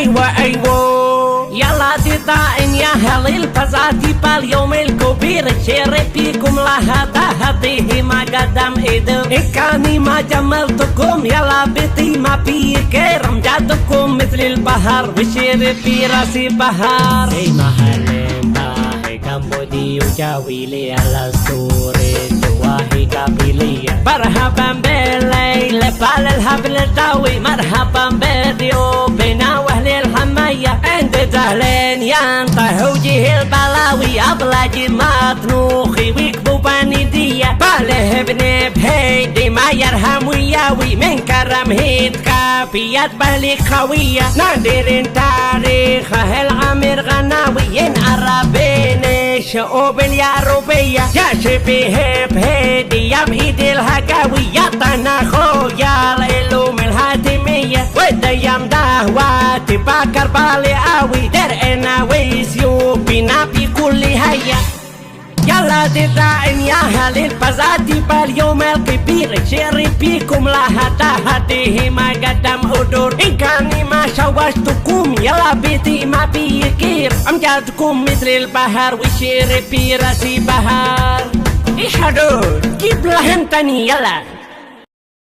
أيوة أيوة يلا تطاعن يا هلي الفزاتي باليوم الكبير الشرف فيكم هذه ما قدم إيده إكاني ما جملتكم يلا بيتي ما في كرم جادكم مثل البحر والشرف في راسي بحر Hey mahalin bahay Cambodia Jawili ala suri Tuwahi kapiliya مرحبا بالليل بال الهبل الضوي مرحبا بالضيوف بنا واهل الحمية عند زهلين ينطه وجه البلاوي أبلاجي مطنوخي ويكبو بندية باله ابن بهيدي ما يرهم وياوي من كرم هيد كافيات بهلي خوية نادر تاريخه العمير غناوي عربين الشعوب الياروبية يا شبيه بهيدي يا بإيد الهقاوي يا طناخو يا العلوم الهاتمية والديام دهواتي باكر بالي قوي درقنا ويسيوب بنا في كل هيا يلا تطاعن يا هلي الفزاتي باليوم الكبير شرف بيكم هذه ما قدم أدور إن كاني ما شوشتكم يلا بيتي ما بيكير أمجادكم مثل البحر والشرف في راسي بحر إيش هدول جيب لهم تاني يلا